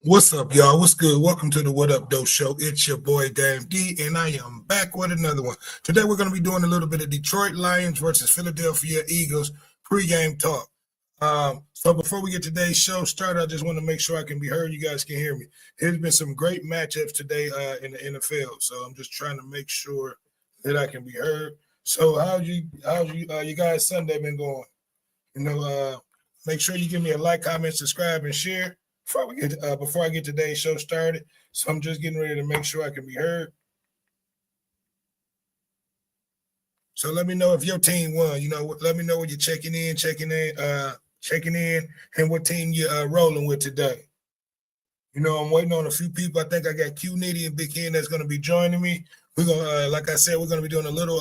What's up, y'all? What's good? Welcome to the What Up Doe Show. It's your boy Dame D, and I am back with another one. Today we're going to be doing a little bit of Detroit Lions versus Philadelphia Eagles pregame talk. So before we get today's show started, I just want to make sure I can be heard. You guys can hear me. There's been some great matchups today in the NFL, so I'm just trying to make sure that I can be heard. So how's you guys Sunday been going? Make sure you give me a like, comment, subscribe, and share before I get today's show started. So I'm just getting ready to make sure I can be heard. So let me know if your team won. Let me know when you're checking in, and what team you're rolling with today. I'm waiting on a few people. I think I got Q Nitty and Big Ken that's going to be joining me. We're gonna, like I said, we're going to be doing a little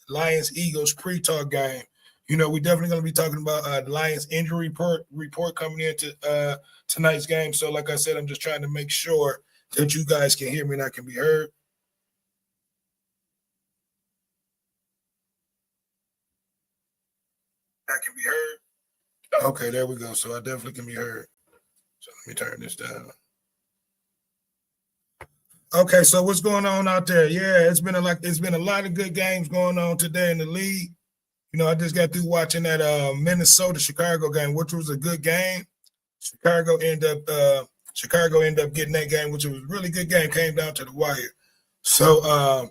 Lions Eagles pre-talk game. We're definitely going to be talking about the Lions injury report coming into tonight's game. So, like I said, I'm just trying to make sure that you guys can hear me and I can be heard. I can be heard. Okay, there we go. So I definitely can be heard. So let me turn this down. Okay, so what's going on out there? Yeah, it's been a lot of good games going on today in the league. I just got through watching that Minnesota-Chicago game, which was a good game. Chicago ended up getting that game, which was a really good game. Came down to the wire. So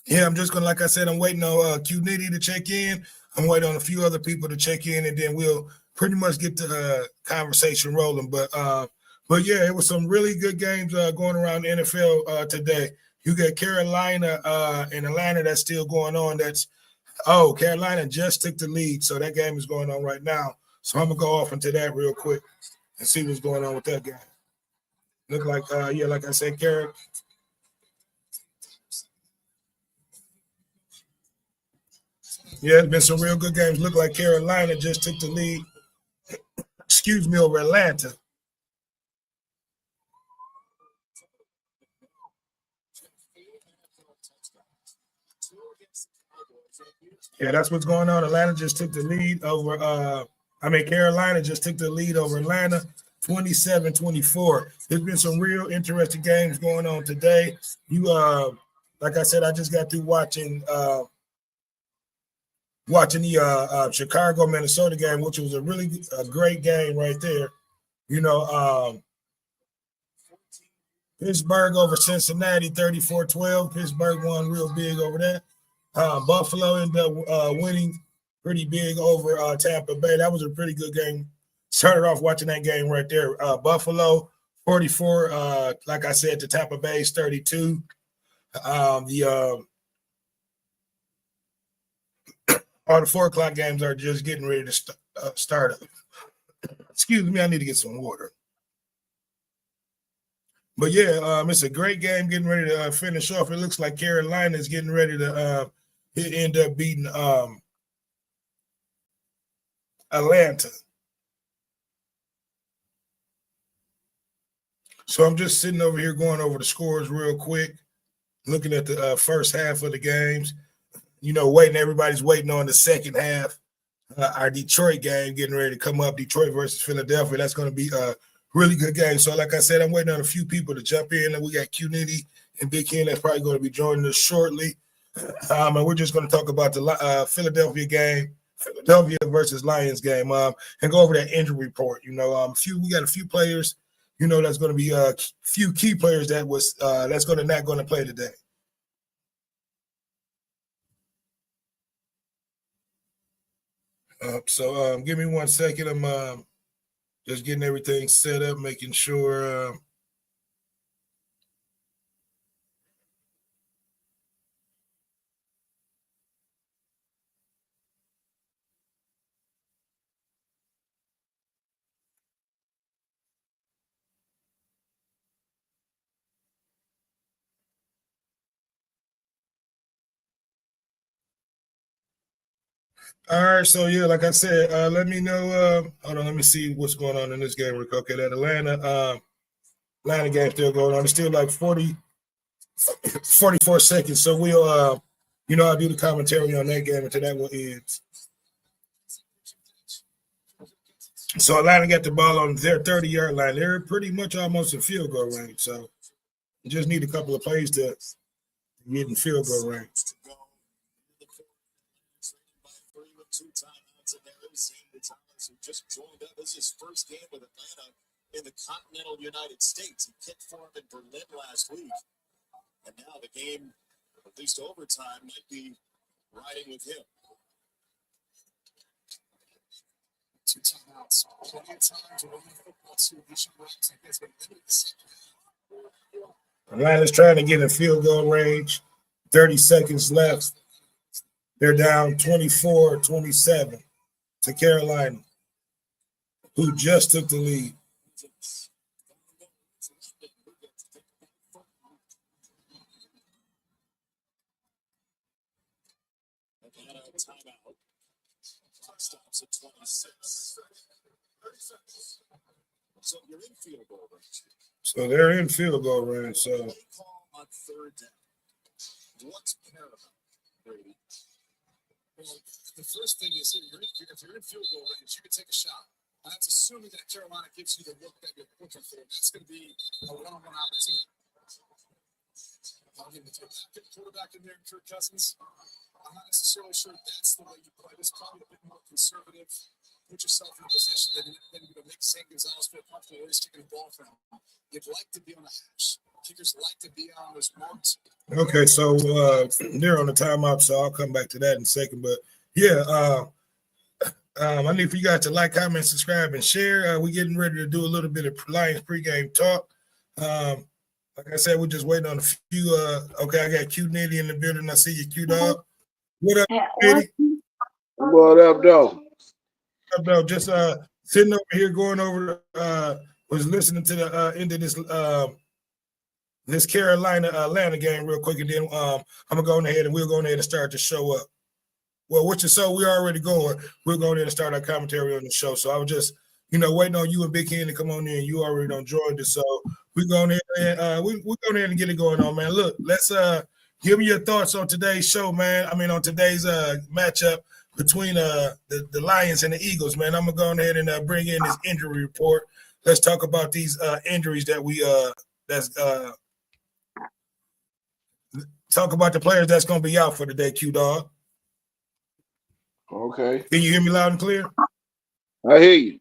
yeah, I'm just gonna, like I said, I'm waiting on Q Nitty to check in. I'm waiting on a few other people to check in, and then we'll pretty much get the conversation rolling. But yeah, it was some really good games going around the NFL today. You got Carolina and Atlanta that's still going on. Carolina just took the lead, so that game is going on right now. So I'm gonna go off into that real quick and see what's going on with that game. Look like like I said, Carolina. Yeah, it's been some real good games. Look like Carolina just took the lead. Over Atlanta. Yeah, that's what's going on. Atlanta just took the lead over Carolina just took the lead over Atlanta 27-24. There's been some real interesting games going on today. Like I said, I just got through watching the Chicago Minnesota game, which was a great game right there. Pittsburgh over Cincinnati 34-12. Pittsburgh won real big over that. Buffalo ended up winning pretty big over Tampa Bay. That was a pretty good game. Started off watching that game right there. Buffalo 44, like I said, to Tampa Bay's 32. All the 4:00 games are just getting ready to start up. Excuse me, I need to get some water. But yeah, it's a great game getting ready to finish off. It looks like Carolina is getting ready to end up beating Atlanta. So I'm just sitting over here going over the scores real quick, looking at the first half of the games. Everybody's waiting on the second half. Our Detroit game getting ready to come up, Detroit versus Philadelphia. That's going to be a really good game. So like I said, I'm waiting on a few people to jump in. And we got Q Nitty and Big Ken that's probably going to be joining us shortly. And we're just going to talk about the Philadelphia game, Philadelphia versus Lions game, and go over that injury report. We got a few players, that's going to be a few key players that's not going to play today. So give me 1 second. I'm just getting everything set up, making sure. All right, so yeah, like I said, let me know. Hold on, let me see what's going on in this game. Okay, that Atlanta game still going on. It's still like 44 seconds. So we'll, I'll do the commentary on that game until that one ends. So Atlanta got the ball on their 30-yard line. They're pretty much almost in field goal range. So you just need a couple of plays to get in field goal range. Who just joined up. This is his first game with Atlanta in the continental United States. He kicked for him in Berlin last week. And now the game, at least overtime, might be riding with him. 2 timeouts. Plenty of time to win the football situation. Atlanta's trying to get in field goal range. 30 seconds left. They're down 24-27 to Carolina, who just took the lead. Timeout. Stops at 26. So you're in field goal range. So they're in field goal range. So on third down. What's paramount, Brady? Well, the first thing is if you're in field goal range, you can take a shot. And that's assuming that Carolina gives you the look that you're looking for. That's going to be a one-on-one opportunity. I'll give it to a quarterback in there, Kirk Cousins. I'm not necessarily sure that's the way you play. This probably a bit more conservative. Put yourself in a position that make St. Gonzalez feel comfortable always kicking the ball from. You'd like to be on the hash. Kickers like to be on those marks. Okay, so they're on the timeout, so I'll come back to that in a second. But yeah, I need for you guys to like, comment, subscribe, and share. We're getting ready to do a little bit of Lions pregame talk. Like I said, we're just waiting on a few. Okay, I got Q Nitty in the building. I see you, Q Dog. What up, Nitty? What up, though? What up, though? Just sitting over here, going over. Was listening to the end of this Carolina Atlanta game real quick, and then I'm gonna go ahead and we'll go ahead and start the show up. Well, which is so we're already going. We're going in and start our commentary on the show. So I was just, waiting on you and Big Ken to come on in. You already done joined us, so we're going in and we're going in and get it going on, man. Look, let's give me your thoughts on today's show, man. I mean, on today's matchup between the Lions and the Eagles, man. I'm gonna go ahead and bring in this injury report. Let's talk about these injuries that we talk about the players that's gonna be out for today, Q Dog. Okay. Can you hear me loud and clear? I hear you.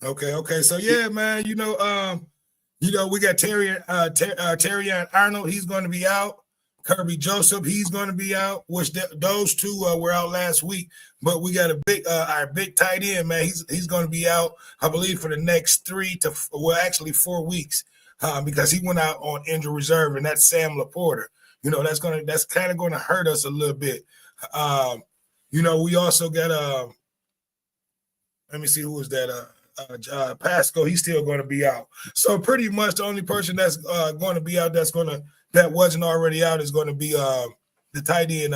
Okay. So yeah, man, we got Terrion Arnold, he's going to be out. Kirby Joseph, he's going to be out. Which those two were out last week, but we got our big tight end, man. He's going to be out, I believe, for the next 4 weeks, because he went out on injury reserve, and that's Sam Laporta. That's kind of going to hurt us a little bit. We also got let me see who was that. Pascal, he's still going to be out. So pretty much the only person that's going to be out that wasn't already out is going to be the tight end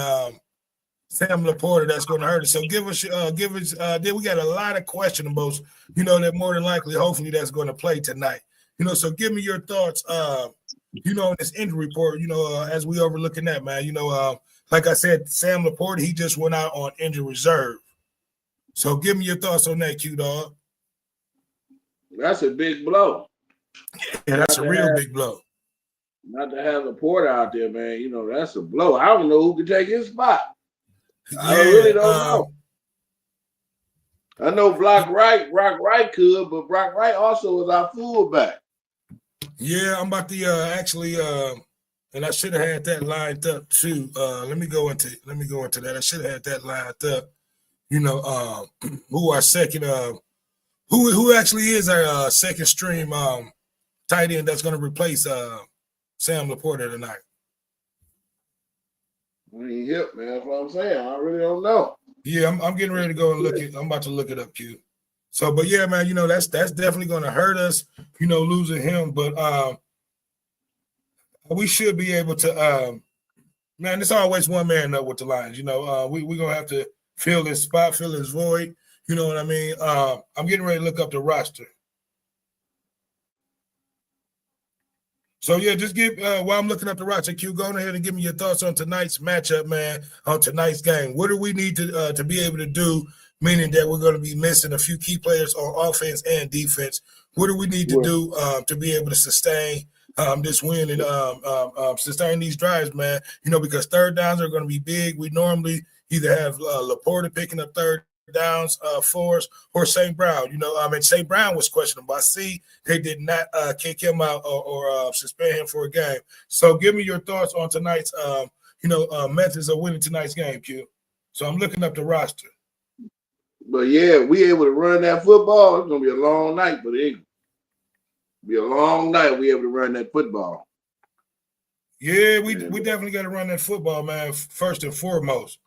Sam Laporta. That's going to hurt us. So give us. Then we got a lot of questionables. That more than likely, hopefully, that's going to play tonight. So give me your thoughts. On this injury report. As we overlooking that, man. Like I said, Sam Laporta, he just went out on injury reserve. So give me your thoughts on that, Q Dog. That's a big blow. Yeah, that's a real big blow. Not to have Laporta out there, man. That's a blow. I don't know who can take his spot. I really don't know. I know Brock Wright could, but Brock Wright also is our fullback. Yeah, I'm about to actually and I should have had that lined up too. Let me go into that. I should have had that lined up. Who our second who actually is our second stream tight end that's going to replace Sam Laporta tonight. I ain't hip, man. That's what I'm saying. I really don't know. Yeah, I'm getting ready to go and look it. I'm about to look it up, Q. So, but yeah, man, that's definitely going to hurt us, losing him. But we should be able to. Man, there's always one man up with the Lions. We're gonna have to fill this spot, fill this void. You know what I mean? I'm getting ready to look up the roster. So, yeah, just while I'm looking up the roster, Q, go ahead and give me your thoughts on tonight's matchup, man, on tonight's game. What do we need to be able to do, meaning that we're going to be missing a few key players on offense and defense. What do we need to do to be able to sustain this win and sustain these drives, man? Because third downs are going to be big. We normally either have Laporta picking up third downs for us or St. Brown. St. Brown was questionable. I see they did not kick him out or suspend him for a game. So give me your thoughts on tonight's, methods of winning tonight's game, Q. So I'm looking up the roster. But yeah, we able to run that football. It's gonna be a long night for the Eagles. Be a long night. We able to run that football. Yeah, we definitely got to run that football, man. First and foremost,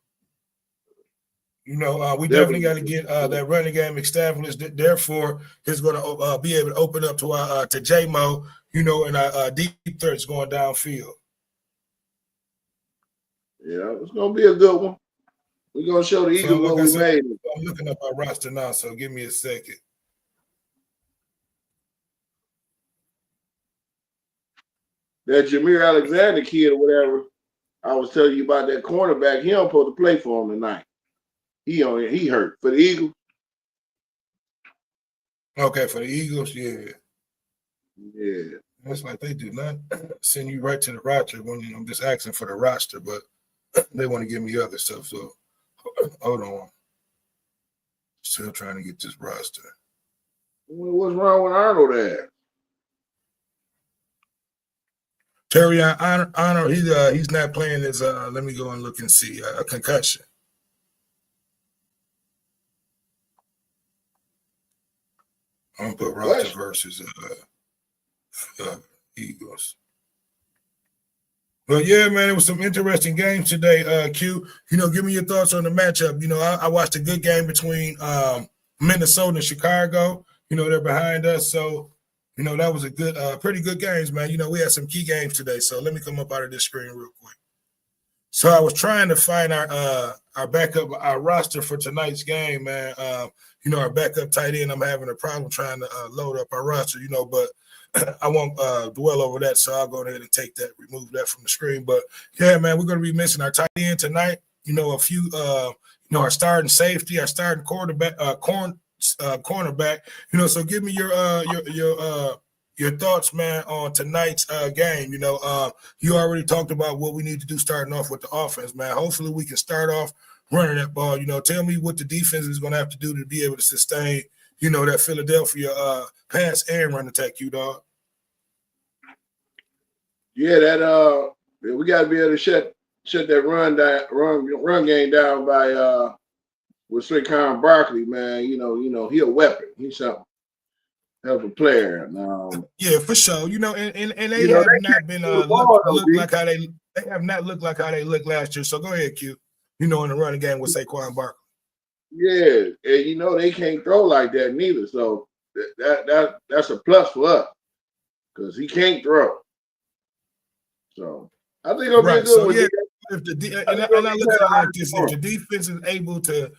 we definitely got to get that running game established. Therefore, it's going to be able to open up to J-Mo, and our deep threats going downfield. Yeah, it's gonna be a good one. We're gonna show the Eagles what we made. I'm looking up our roster now, so give me a second. That Jameer Alexander kid or whatever, I was telling you about that cornerback. He don't supposed to play for him tonight. He hurt for the Eagles. Okay, for the Eagles, yeah. Yeah. It's like they do not send you right to the roster when I'm just asking for the roster, but they want to give me other stuff. So hold on. Still trying to get this roster. What's wrong with Arnold there? Terry Honor, he's not playing his let me go and look and see a concussion. I'm gonna put roster versus Eagles. But yeah, man, it was some interesting games today. Q, give me your thoughts on the matchup. I watched a good game between Minnesota and Chicago. They're behind us, so that was a good, pretty good games, man. We had some key games today. So let me come up out of this screen real quick. So I was trying to find our backup, our roster for tonight's game, man. Our backup tight end, I'm having a problem trying to load up our roster, but I won't dwell over that. So I'll go ahead and remove that from the screen. But yeah, man, we're going to be missing our tight end tonight. A few, our starting safety, our starting quarterback, cornerback. So give me your thoughts, man, on tonight's game. You already talked about what we need to do starting off with the offense, man. Hopefully we can start off running that ball. Tell me what the defense is going to have to do to be able to sustain, that Philadelphia pass and run attack, dog. Yeah, we got to be able to shut that run game down by with Saquon Barkley, man. He a weapon. He's something. Hell of a player. Yeah, for sure. And they have not been look like how they have not looked like how they looked last year. So go ahead, Q. In the running game with Saquon Barkley. Yeah, and they can't throw like that neither. So that's a plus for us because he can't throw. So I think it'll be a good one. Yeah, I look at it like this: if the defense is able to,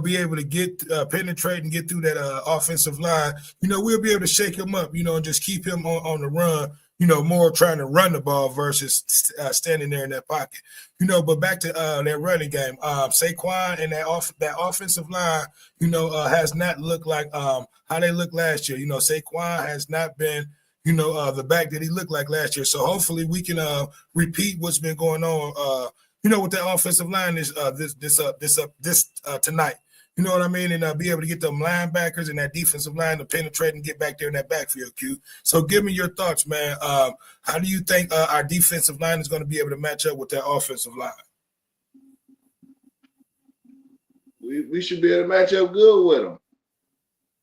be able to get penetrate and get through that offensive line, we'll be able to shake him up, and just keep him on the run. More trying to run the ball versus standing there in that pocket. But back to that running game, Saquon and that offensive line, has not looked like how they looked last year. Saquon has not been, the back that he looked like last year. So hopefully we can repeat what's been going on, with that offensive line this tonight. You know what I mean? And be able to get them linebackers and that defensive line to penetrate and get back there in that backfield, Q. So give me your thoughts, man. How do you think our defensive line is going to be able to match up with that offensive line? We should be able to match up good with them.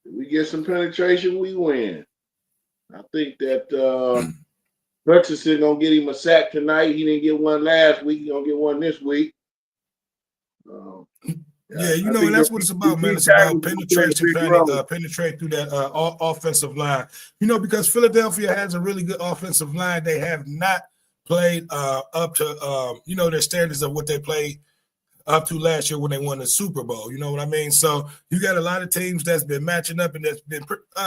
If we get some penetration, we win. I think that Hutchinson going to get him a sack tonight. He didn't get one last week. He's going to get one this week. Yeah, and that's what it's about, man. It's about penetration, penetrate through that offensive line. Because Philadelphia has a really good offensive line. They have not played up to, their standards of what they played up to last year when they won the Super Bowl. You know what I mean? So you got a lot of teams that's been matching up and that's been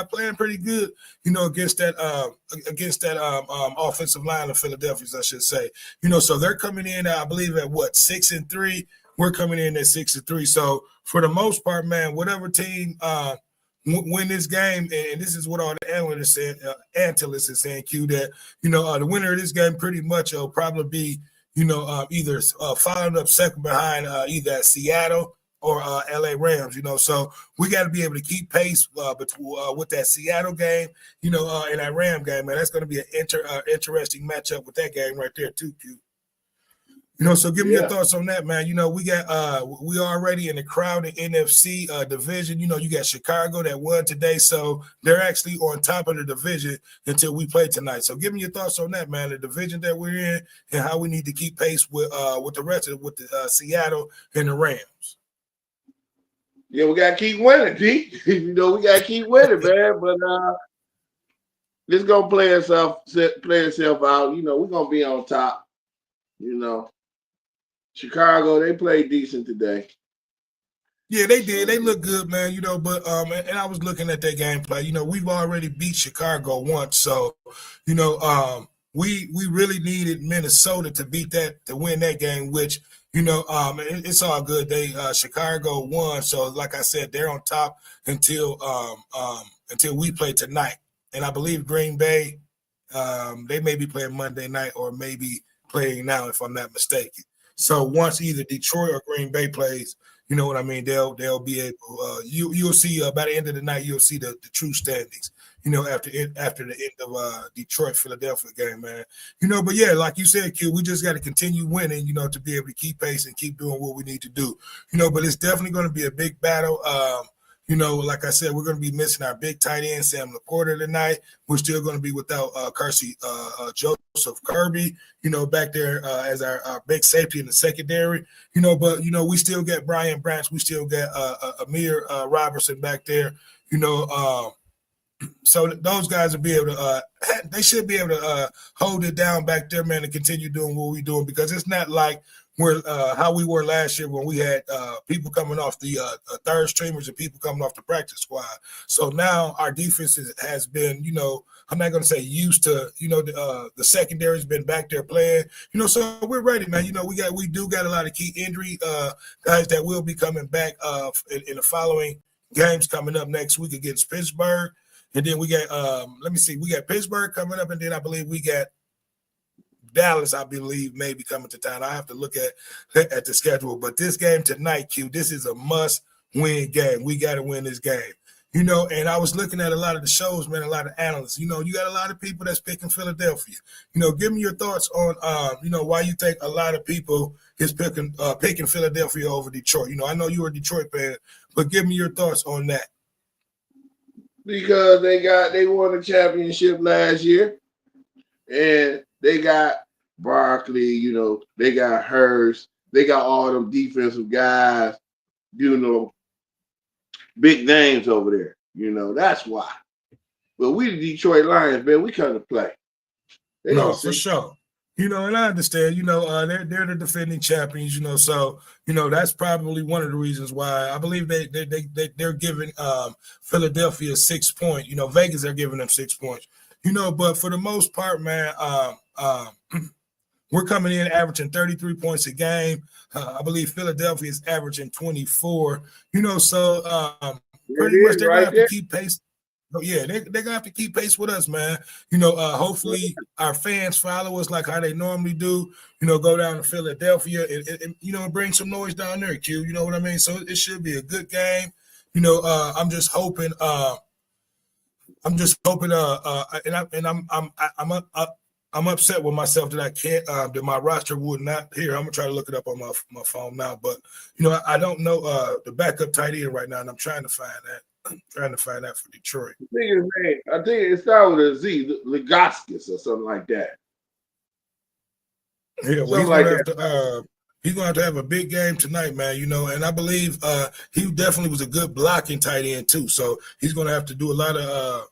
playing pretty good, against that offensive line of Philadelphia, I should say. So they're coming in, I believe, at 6-3. we're coming in at 6-3. So for the most part, man, whatever team win this game, and this is what all the analysts are saying, Q, that the winner of this game pretty much will probably be either following up second behind either Seattle or LA Rams. So we got to be able to keep pace with that Seattle game, and that Ram game, man. That's going to be an interesting matchup with that game right there too, Q. So give me your thoughts on that, man. We already in the crowded NFC division. You got Chicago that won today, so they're actually on top of the division until we play tonight. So give me your thoughts on that, man. The division that we're in and how we need to keep pace with the rest of the Seattle and the Rams. Yeah, we gotta keep winning, Pete. We gotta keep winning, man. But it's gonna play itself out. We're gonna be on top. Chicago, they played decent today. Yeah, they did. They look good, man. But and I was looking at their gameplay. We've already beat Chicago once, so we really needed Minnesota to beat that to win that game, which it's all good. Chicago won, so like I said, they're on top until we play tonight. And I believe Green Bay, they may be playing Monday night or maybe playing now, if I'm not mistaken. So once either Detroit or Green Bay plays, you know what I mean, they'll be able. You'll see by the end of the night, you'll see the true standings. After the end of Detroit Philadelphia game, man. But yeah, like you said, Q, we just got to continue winning, to be able to keep pace and keep doing what we need to do. But it's definitely going to be a big battle. Like I said, we're going to be missing our big tight end, Sam Laporta, tonight. We're still going to be without Joseph Kirby, back there as our big safety in the secondary. But, we still got Brian Branch. We still got Amir Robertson back there, so those guys will be able to they should be able to hold it down back there, man, and continue doing what we're doing, because it's not like we're how we were last year when we had people coming off the third streamers and people coming off the practice squad. So now our defense has been, I'm not going to say used to, the secondary's been back there playing, so we're ready, man. We do got a lot of key injury guys that will be coming back in the following games coming up next week against Pittsburgh. And then we got, we got Pittsburgh coming up, and then I believe we got Dallas, I believe, may be coming to town. I have to look at the schedule. But this game tonight, Q, this is a must-win game. We got to win this game. And I was looking at a lot of the shows, man, a lot of analysts. You got a lot of people that's picking Philadelphia. Give me your thoughts on, why you think a lot of people is picking Philadelphia over Detroit. I know you're a Detroit fan, but give me your thoughts on that. Because they won a championship last year, and they got Barkley, they got Hurst, they got all them defensive guys, big names over there. That's why. But we the Detroit Lions, man, we come to play. For sure. And I understand, they're the defending champions, so, that's probably one of the reasons why I believe they're giving Philadelphia 6 points. Vegas are giving them 6 points, but for the most part, man, we're coming in averaging 33 points a game. I believe Philadelphia is averaging 24, so pretty much they're going to have to keep pace. Yeah, they're going to have to keep pace with us, man. Hopefully our fans follow us like how they normally do, go down to Philadelphia and bring some noise down there, Q. You know what I mean? So it should be a good game. I'm just hoping I'm upset with myself that I can't that my roster would not here. I'm gonna try to look it up on my phone now, but I don't know the backup tight end right now, and I'm trying to find that. I'm trying to find that for Detroit. I think it started with a Z, Legoskis or something like that. Yeah, well, he's gonna have to have a big game tonight, man. And I believe he definitely was a good blocking tight end too. So he's gonna have to do a lot of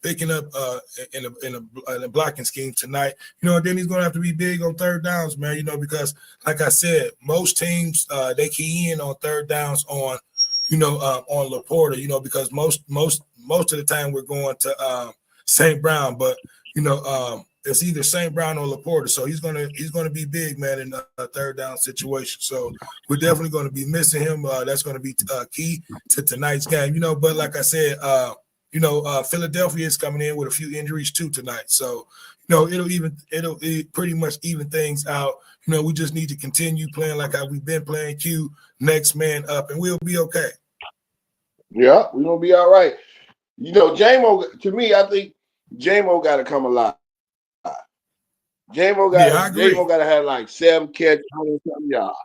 picking up in a blocking scheme tonight. And then he's gonna have to be big on third downs, man. Because like I said, most teams they key in on third downs on Laporta, because most of the time we're going to St. Brown, but it's either St. Brown or Laporta. So he's gonna be big, man, in a third down situation. So we're definitely going to be missing him. That's going to be key to tonight's game. You know, but like I said, Philadelphia is coming in with a few injuries too tonight. So it'll pretty much even things out. You know, we just need to continue playing like how we've been playing. Q, next man up, and we'll be okay. Yeah, we're gonna be all right. You know, J-Mo, to me, I think J-Mo got to come alive. J-Mo got to have like 7 catches, 100-something yards.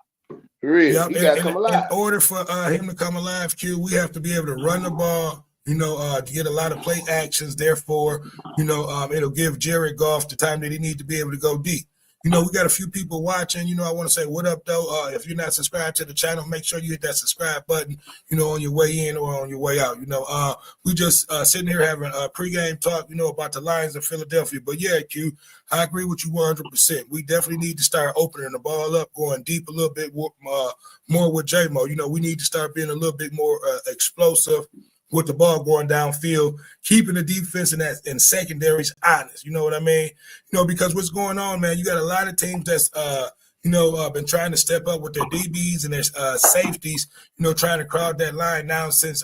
Really, yep. He got to come alive. In order for him to come alive, Q, we have to be able to run the ball. You know, to get a lot of play actions. Therefore, it'll give Jared Goff the time that he needs to be able to go deep. You know, we got a few people watching. You know, I want to say what up, though. If you're not subscribed to the channel, make sure you hit that subscribe button, you know, on your way in or on your way out. You know, we just sitting here having a pregame talk, you know, about the Lions of Philadelphia. But, yeah, Q, I agree with you 100%. We definitely need to start opening the ball up, going deep a little bit more with J-Mo. You know, we need to start being a little bit more explosive with the ball going downfield, keeping the defense and secondaries honest. You know what I mean? You know, because what's going on, man, you got a lot of teams that's, been trying to step up with their DBs and their safeties, you know, trying to crowd that line now since,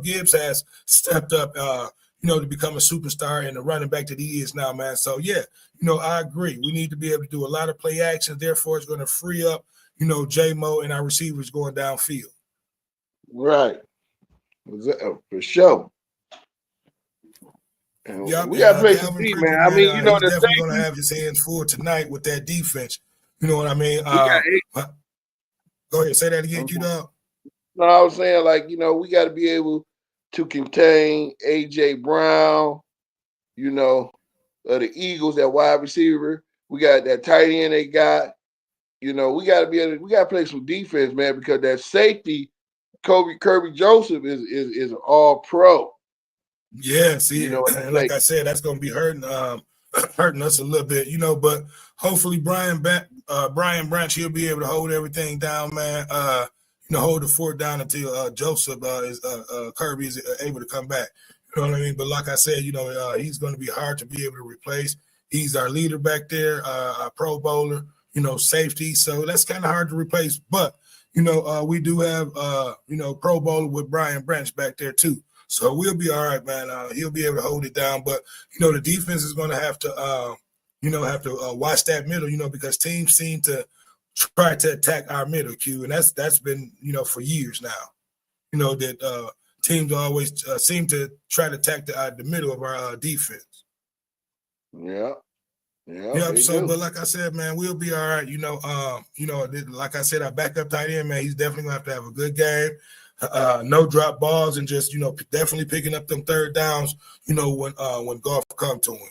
Gibbs has stepped up, to become a superstar and the running back that he is now, man. So, yeah, you know, I agree. We need to be able to do a lot of play action. Therefore, it's going to free up, you know, J-Mo and our receivers going downfield. Right. For sure. Yep, we got to play some Calvin deep, Pritchard, man. I mean, you know, he's the definitely going to have his hands full tonight with that defense. You know what I mean? Go ahead, say that again, Q-Dog. No, I was saying, like, you know, we got to be able to contain A.J. Brown, you know, the Eagles, that wide receiver. We got that tight end they got. You know, we got to play some defense, man, because that safety, Kirby Joseph is an all pro. Yeah, see, you know, like I said, that's going to be hurting us a little bit, you know. But hopefully, Brian Branch, he'll be able to hold everything down, man. Hold the fort down until Joseph Kirby is able to come back. You know what I mean? But like I said, you know, he's going to be hard to be able to replace. He's our leader back there, our Pro Bowler, you know, safety. So that's kind of hard to replace. But you know, we do have Pro Bowler with Brian Branch back there too. So we'll be all right, man. He'll be able to hold it down. But, you know, the defense is going to have to, watch that middle, you know, because teams seem to try to attack our middle, Q. And that's been, you know, for years now. You know, that teams always seem to try to attack the middle of our defense. Yeah. Yeah. So, but like I said, man, we'll be all right. Like I said, our backup tight end, man, he's definitely going to have a good game. No drop balls and just, you know, definitely picking up them third downs, you know, when Goff come to him.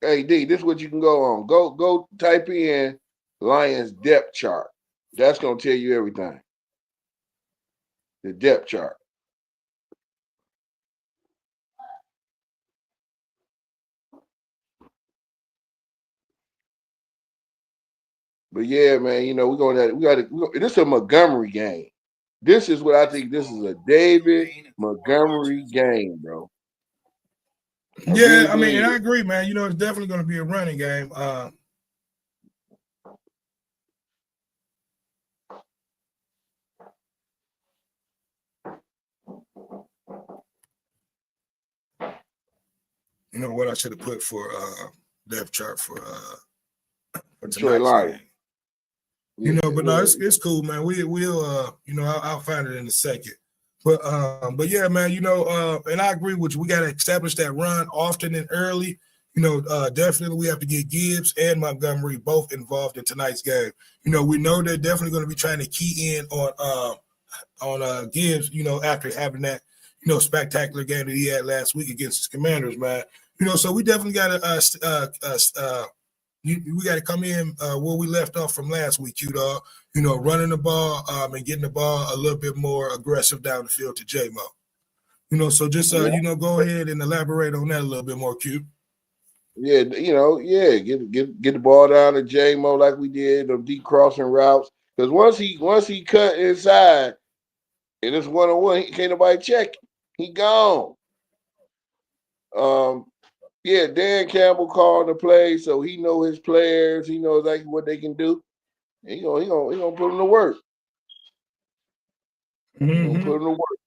Hey, D, this is what you can go on. Go type in Lions depth chart. That's going to tell you everything. The depth chart. But yeah, man, you know, we got to. This is a Montgomery game. This is what I think. This is a David Montgomery game, bro. Yeah, I mean, and I agree, man. You know, it's definitely going to be a running game. You know what I should have put for depth chart for tonight's game. You know, but no, it's cool, man. We'll I'll find it in a second. But yeah, man, you know, and I agree with you. We got to establish that run often and early. You know, definitely we have to get Gibbs and Montgomery both involved in tonight's game. You know, we know they're definitely going to be trying to key in on Gibbs, you know, after having that, you know, spectacular game that he had last week against his Commanders, man. You know, so we definitely got to we got to come in where we left off from last week, Q-Dog. You know, running the ball and getting the ball a little bit more aggressive down the field to J-Mo. You know, so just, go ahead and elaborate on that a little bit more, Q. Yeah, you know, get the ball down to J-Mo like we did, the deep crossing routes. Because once he cut inside, and it's one-on-one, can't nobody check him. He gone. Yeah, Dan Campbell called the play, so he know his players. He knows exactly what they can do. And he gonna put them to work. He gonna put them to work.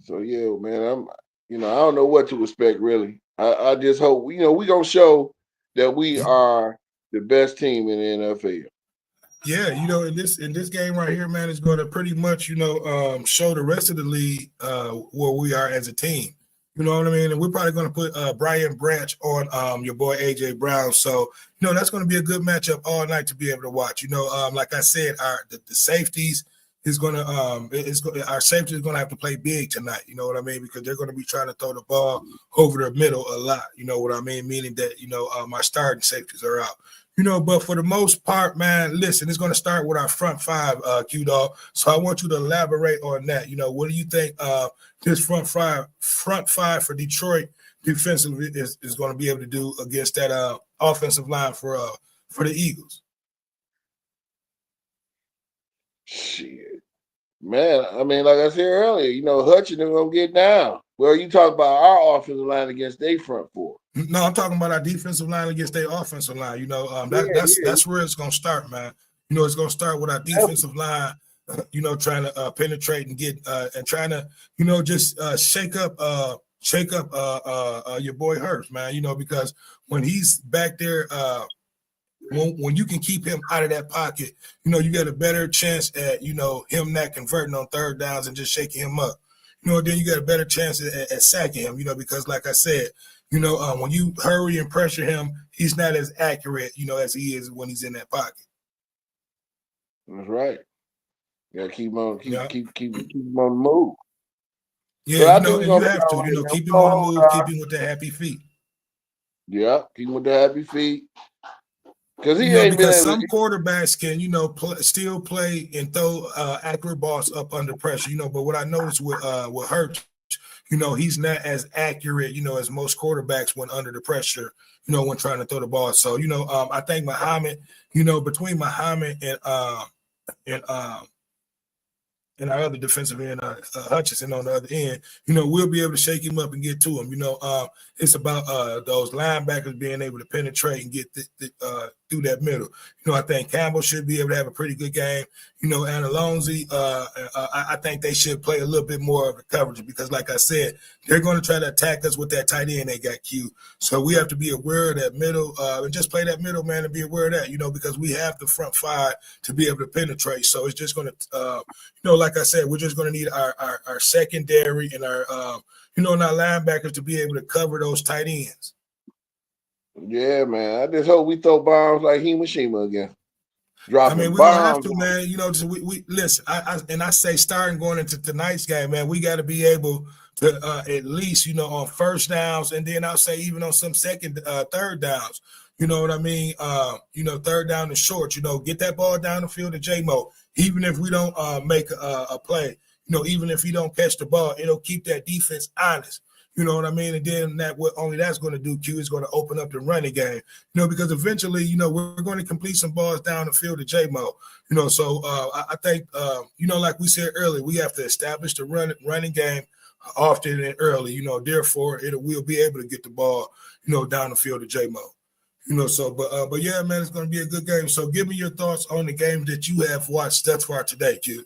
So yeah, man, I don't know what to expect really. I just hope we gonna show that we are the best team in the NFL. Yeah, in this game right here, man, is going to pretty much, show the rest of the league where we are as a team. You know what I mean? And we're probably going to put Brian Branch on your boy AJ Brown. So, that's going to be a good matchup all night to be able to watch. Like I said, the safeties is going to our safety is going to have to play big tonight. You know what I mean? Because they're going to be trying to throw the ball over the middle a lot. You know what I mean? Meaning that my starting safeties are out. But for the most part, man, listen, it's going to start with our front five, Q-Dog. So I want you to elaborate on that. What do you think this front five for Detroit defensively is going to be able to do against that offensive line for the Eagles? Shit. Man, I mean, like I said earlier, Hutchinson going to get down. Well, you talk about our offensive line against their front four. No, I'm talking about our defensive line against their offensive line. That's where it's going to start, man. It's going to start with our defensive line, trying to penetrate and get and trying to, just shake up your boy Hurts, man. Because when he's back there, when you can keep him out of that pocket, you get a better chance at him not converting on third downs and just shaking him up. Then you got a better chance at sacking him. Because like I said, when you hurry and pressure him, he's not as accurate, as he is when he's in that pocket. That's right. You gotta keep him on the move. Yeah, you have to, keep him on the move, keep him with the happy feet. Yeah, keep him with the happy feet. Because some quarterbacks can, still play and throw accurate balls up under pressure, but what I noticed with Hurts, he's not as accurate, as most quarterbacks when under the pressure, when trying to throw the ball. So, I think Muhammad, between Muhammad and our other defensive end, Hutchinson on the other end, we'll be able to shake him up and get to him. It's about those linebackers being able to penetrate and get through that middle. I think Campbell should be able to have a pretty good game. And Alonzi, I think they should play a little bit more of the coverage because, like I said, they're going to try to attack us with that tight end they got, Q. So we have to be aware of that middle and just play that middle, man, and be aware of that, because we have the front five to be able to penetrate. So it's just going to, like I said, we're just going to need our secondary and our, and our linebackers to be able to cover those tight ends. Yeah, man. I just hope we throw bombs like Hiroshima again. Dropping we're bombs. gonna have to, man. So we listen. I say starting going into tonight's game, man. We got to be able to at least, on first downs, and then I'll say even on some third downs. You know what I mean? Third down and short. Get that ball down the field to J-Mo. Even if we don't make a play, even if he don't catch the ball, it'll keep that defense honest. You know what I mean? And then what only that's going to do, Q, is going to open up the running game. Because eventually, we're going to complete some balls down the field to J-Mo. So I think, like we said earlier, we have to establish the running game often and early. Therefore, we'll be able to get the ball, down the field to J-Mo. But yeah, man, it's going to be a good game. So give me your thoughts on the game that you have watched thus far today, Q.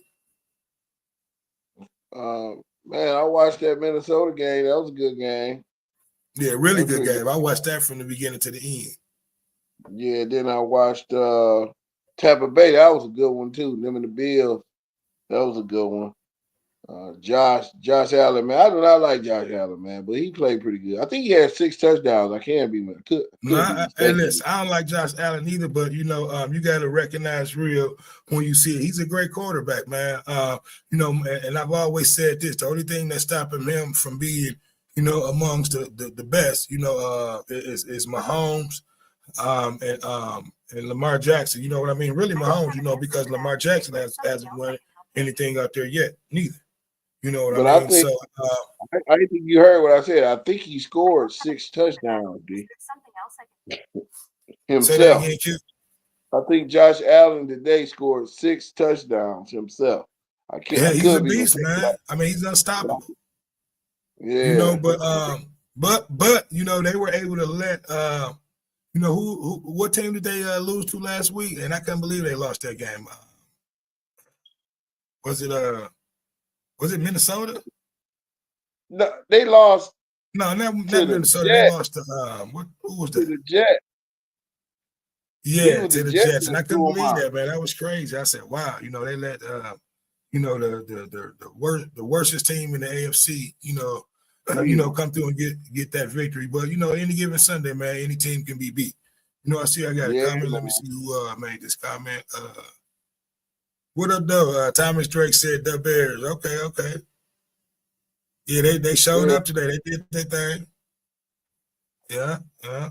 Man, I watched that Minnesota game. That was a good game. Yeah, really good game. I watched that from the beginning to the end. Yeah, then I watched Tampa Bay. That was a good one too. Them and the Bills. That was a good one. Josh Allen, man. I do not like Josh Allen, man, but he played pretty good. I think he had 6 touchdowns. I can't be listen, I don't like Josh Allen either, but you got to recognize real when you see it. He's a great quarterback, man. And I've always said this: the only thing that's stopping him from being, amongst the best, is Mahomes, and Lamar Jackson. You know what I mean? Really, Mahomes, because Lamar Jackson hasn't won anything out there yet, neither. You know what I mean? I think you heard what I said. I think he scored 6 touchdowns, D. Himself. I think Josh Allen today scored 6 touchdowns himself. He's a beast, man. He's unstoppable. Yeah. But But you know, they were able to let you know what team did they lose to last week? And I couldn't believe they lost that game. Was it Minnesota? No, they lost No, not to the Minnesota. They Jets. lost to who was To that? the Jets. Yeah, was to the the Jets Jets. And I that couldn't threw 'em believe out. that, man. That was crazy. I said, wow, you know, they let you know, the worstest team in the AFC, you know, come through and get that victory. But you know, any given Sunday, man, any team can be beat. You know, I see I got a Yeah, comment. Let man. me see who made this comment. What up, though? Thomas Drake said the Bears. Okay, okay. Yeah, they showed Yeah, up today. They did their thing. Yeah, yeah.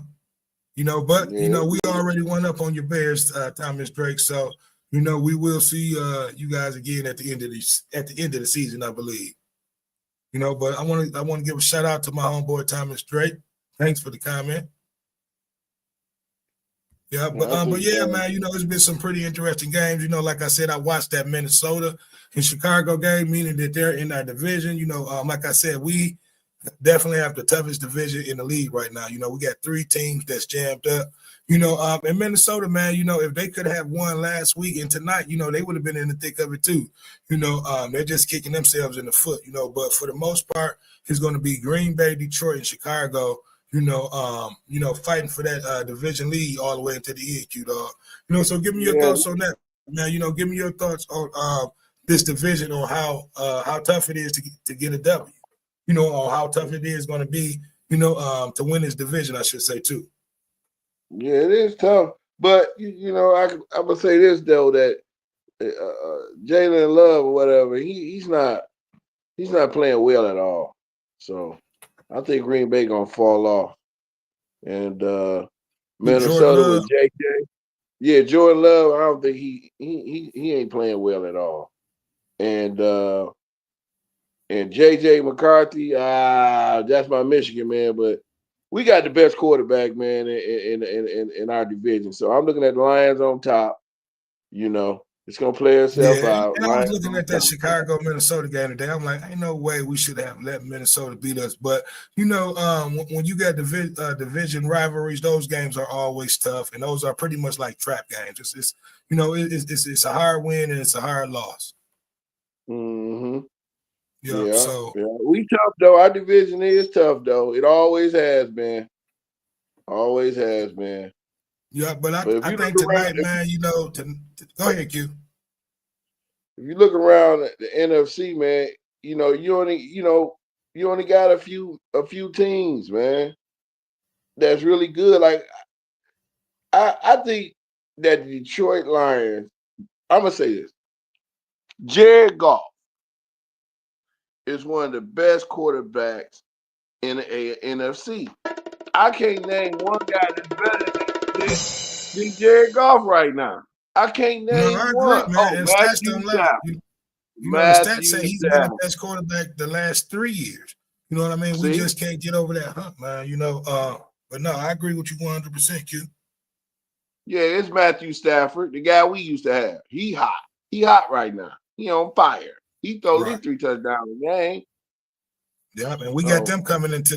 You know, but you yeah. know, we already won up on your Bears, Thomas Drake. So, you know, we will see you guys again at the end of the season, I believe. You know, but I want to give a shout out to my homeboy Thomas Drake. Thanks for the comment. Yeah, That's but what's yeah, going man, you know, it's been some pretty interesting games. You know, like I said, I watched that Minnesota and Chicago game, meaning that they're in our division. You know, like I said, we definitely have the toughest division in the league right now. You know, we got 3 teams that's jammed up. You know, in Minnesota, man, you know, if they could have won last week and tonight, you know, they would have been in the thick of it too. You know, they're just kicking themselves in the foot, you know, but for the most part, it's going to be Green Bay, Detroit, and Chicago, you know, fighting for that division lead all the way into the EQ, dog. You know, so give me your Yeah, thoughts on that. Now, you know, give me your thoughts on this division, on how tough it is to get a W. You know, on how tough it is going to be, you know, to win this division, I should say too. yeah, it is tough. But you know, I'm gonna say this though, that Jalen Love or whatever, he's not playing well at all. So I think Green Bay gonna fall off. And Who, Jordan Minnesota Love? with JJ. Yeah, Jordan Love, I don't think he ain't playing well at all. And JJ McCarthy, that's my Michigan man, but we got the best quarterback, man, in our division. So I'm looking at the Lions on top. You know, it's gonna play itself Yeah, out. and I was Lions looking on at that top. Chicago Minnesota game today. I'm like, ain't no way we should have let Minnesota beat us. But you know, when you got division rivalries, those games are always tough, and those are pretty much like trap games. It's you know, it's a hard win and it's a hard loss. Mm-hmm. Yep. Yeah, So yeah. We tough though. Our division is tough though. It always has been. Always has been. yeah, but But if I you look think around, tonight, man, you know, go ahead, Q. if you look around at the NFC, man, you know, you only got a few teams, man, that's really good. Like I think that the Detroit Lions, I'm gonna say this. Jared Goff is one of the best quarterbacks in the NFC. I can't name one guy that's better than Jared Goff right now. I can't No, name I agree, one. man. Oh, And stats Matthew don't lie. Stafford. You know, the stats Matthew say he's been the Stafford. best quarterback the last 3 years. You know what I mean? We See? just can't get over that hump, man. You know, but no, I agree with you 100%, Q. Yeah, it's Matthew Stafford, the guy we used to have. He hot. He hot right now. He on fire. He throw Right. these 3 touchdowns a game. Yeah, and we got So, them coming into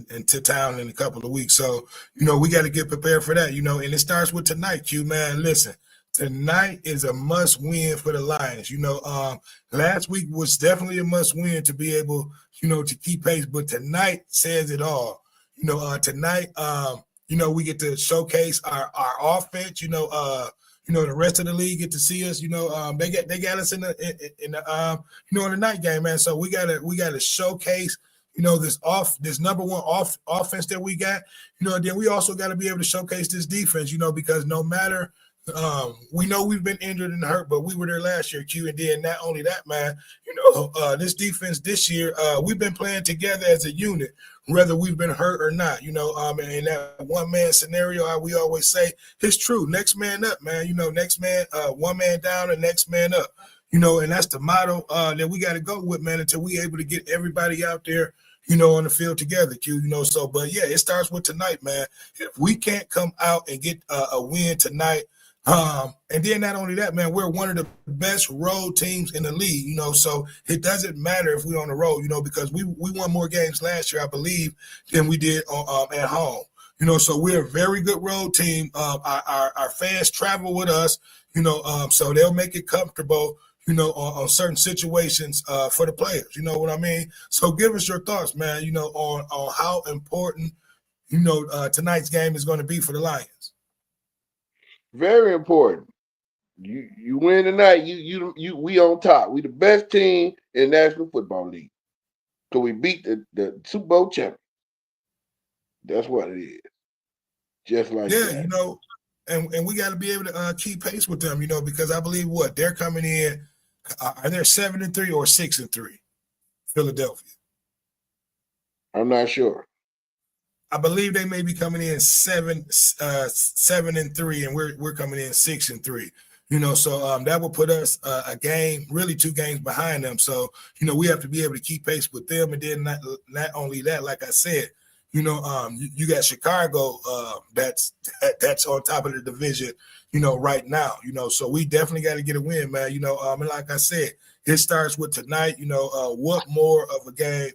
into town in a couple of weeks. So, you know, we got to get prepared for that, you know, and it starts with tonight, Q, man. Listen, tonight is a must win for the Lions. You know, last week was definitely a must win to be able, you know, to keep pace, but tonight says it all. You know, tonight, you know, we get to showcase our offense, you know, the rest of the league get to see us. You know, they got us in the you know, in the night game, man. So we gotta showcase, you know, this number one offense that we got. You know, and then we also got to be able to showcase this defense. You know, because no matter we know we've been injured and hurt, but we were there last year, Q. And then not only that, man, you know, this defense this year, we've been playing together as a unit, whether we've been hurt or not. You know, and that one man scenario, how we always say, it's true. Next man up, man. You know, next man, one man down and next man up. You know, and that's the motto that we got to go with, man, until we able to get everybody out there, you know, on the field together, Q. You know, so, but yeah, it starts with tonight, man. If we can't come out and get a win tonight, And then not only that, man, we're one of the best road teams in the league, you know, so it doesn't matter if we're on the road, you know, because we won more games last year, I believe, than we did at home. You know, so we're a very good road team. Our fans travel with us, you know, so they'll make it comfortable, you know, on certain situations for the players. You know what I mean? So give us your thoughts, man, you know, on how important, you know, tonight's game is going to be for the Lions. Very important. You win tonight. We on top. We the best team in the National Football League. So we beat the Super Bowl champion. That's what it is. Just like that. You know, and we got to be able to keep pace with them, you know, because I believe what they're coming in. Are they 7-3 or 6-3? Philadelphia. I'm not sure. I believe they may be coming in 7-3, and we're coming in 6-3. You know, so that will put us a game, really 2 games behind them. So, you know, we have to be able to keep pace with them. And then not only that, like I said, you know, you got Chicago that's on top of the division, you know, right now. You know, so we definitely got to get a win, man. You know, and like I said, it starts with tonight. You know, what more of a game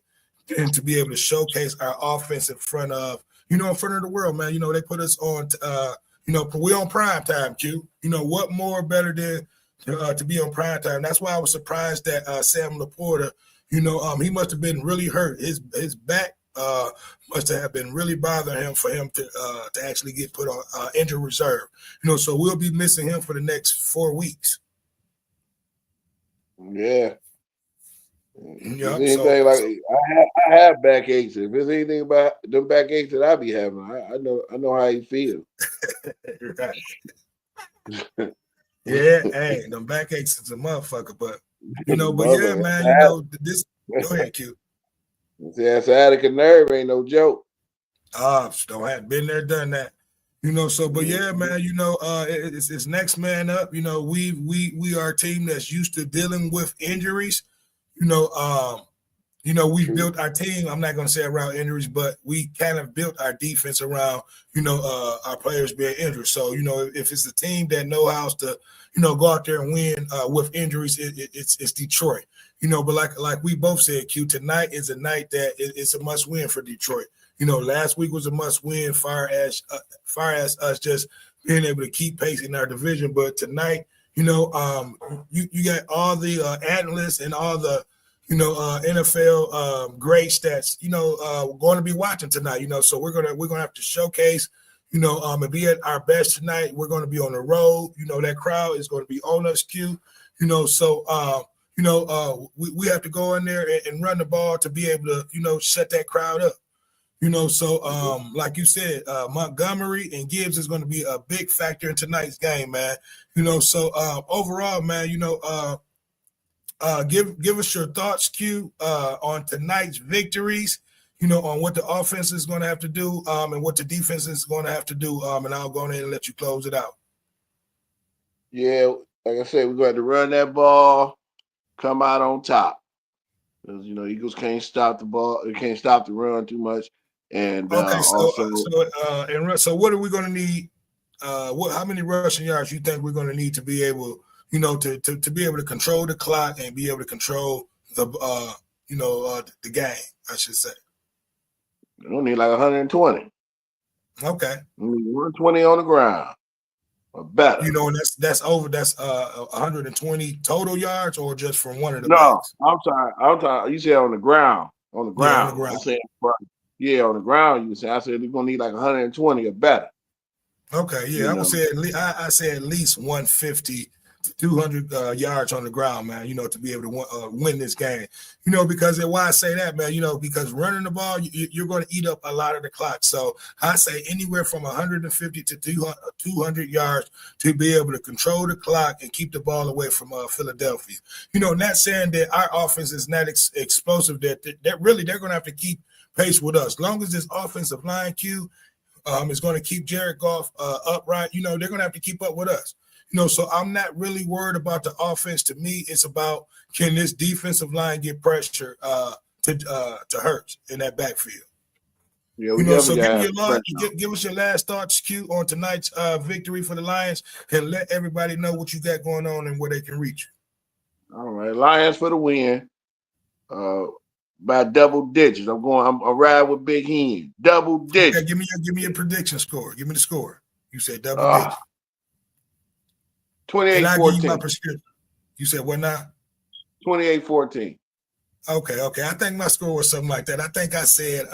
than to be able to showcase our offense in front of the world, man. You know, they put us on. You know, we on prime time, Q. You know, what more better than to be on prime time? That's why I was surprised that Sam Laporta, you know, he must have been really hurt. His back must have been really bothering him for him to actually get put on injured reserve. You know, so we'll be missing him for the next 4 weeks. Yeah. Yeah. Anything like I have backaches. If there's anything about them backaches that I be having, I know how you feel. Right. Yeah, hey, them backaches is a motherfucker, but you know, but yeah, man, you know, this. Go ahead, Q. Yeah, sciatica nerve ain't no joke. Don't have been there, done that. You know, so but yeah, man, you know, it's next man up. You know, we are a team that's used to dealing with injuries. You know, we've built our team. I'm not going to say around injuries, but we kind of built our defense around, you know, our players being injured. So, you know, if it's a team that knows how to, you know, go out there and win with injuries, it's Detroit. You know, but like we both said, Q, tonight is a night that it's a must win for Detroit. You know, last week was a must win, far as us just being able to keep pace in our division. But tonight, you know, you got all the analysts and all the, you know, NFL greats that's, you know, going to be watching tonight, you know, so we're gonna have to showcase, you know, and be at our best tonight. We're going to be on the road, you know, that crowd is going to be on us, Q, you know, so you know, we have to go in there and run the ball to be able to, you know, shut that crowd up. You know, so like you said, Montgomery and Gibbs is going to be a big factor in tonight's game, man. You know, so overall, man, you know, give us your thoughts, Q, on tonight's victories. You know, on what the offense is going to have to do, and what the defense is going to have to do. And I'll go ahead and let you close it out. Yeah, like I said, we're going to have to run that ball, come out on top. Because, you know, Eagles can't stop the ball. They can't stop the run too much. And okay, so what are we going to need? How many rushing yards you think we're going to need to be able, you know, to be able to control the clock and be able to control the the game, I should say. We don't need like 120. Okay. We need 120 on the ground or better. You know, and that's 120 total yards or just from one of the backs? I'm sorry. You said on the ground. On the ground. Yeah, on the ground. I'm saying, yeah, on the ground. You said. I said we're gonna need like 120 or better. Okay, yeah, I say at least 150 to 200 yards on the ground, man. You know, to be able to win this game. You know, because why I say that, man. You know, because running the ball, you're going to eat up a lot of the clock. So I say anywhere from 150 to 200 yards to be able to control the clock and keep the ball away from Philadelphia. You know, not saying that our offense is not explosive. That really they're going to have to keep pace with us. As long as this offensive line, Q, is going to keep Jared Goff upright. You know, they're going to have to keep up with us. You know, so I'm not really worried about the offense. To me, it's about can this defensive line get pressure to Hurts in that backfield. Yeah, we You know, so definitely give me got your to have give us your last thoughts, Q, on tonight's victory for the Lions, and let everybody know what you got going on and where they can reach you. All right, Lions for the win. By double digits. I'm ride with Big Hen. Double digits. Okay, give me your prediction score. Give me the score. You said double Uh, digits. And I'll give you my 28-14. prescription. You said what now? 28-14. Okay. I think my score was something like that. I think I said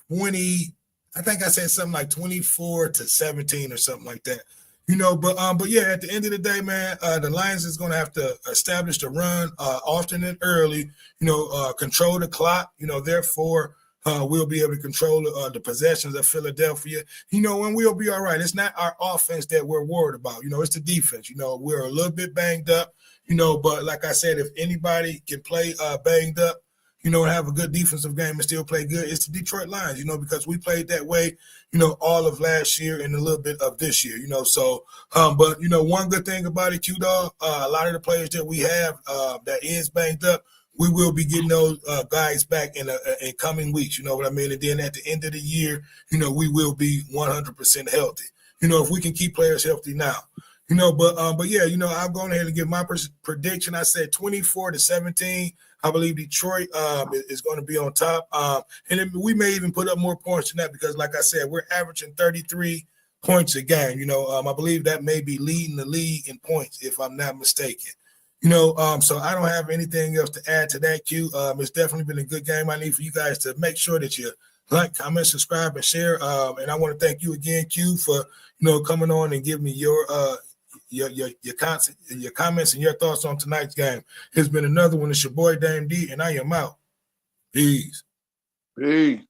20. I think I said something like 24-17 or something like that. You know, but yeah, at the end of the day, man, the Lions is going to have to establish the run often and early. You know, control the clock. You know, therefore, we'll be able to control the possessions of Philadelphia. You know, and we'll be all right. It's not our offense that we're worried about. You know, it's the defense. You know, we're a little bit banged up. You know, but like I said, if anybody can play banged up, you know, and have a good defensive game and still play good, it's the Detroit Lions, you know, because we played that way, you know, all of last year and a little bit of this year, you know. So, but, you know, one good thing about it, Q-Dog, a lot of the players that we have that is banged up, we will be getting those guys back in coming weeks, you know what I mean? And then at the end of the year, you know, we will be 100% healthy, you know, if we can keep players healthy now. You know, but yeah, you know, I'm going ahead and give my prediction. I said 24-17. I believe Detroit is going to be on top. And then we may even put up more points than that because, like I said, we're averaging 33 points a game. You know, I believe that may be leading the league in points, if I'm not mistaken. You know, so I don't have anything else to add to that, Q. It's definitely been a good game. I need for you guys to make sure that you like, comment, subscribe, and share. And I want to thank you again, Q, for, you know, coming on and giving me your comments and your thoughts on tonight's game. It's been another one. It's your boy Dame D, and I am out. Peace. Peace.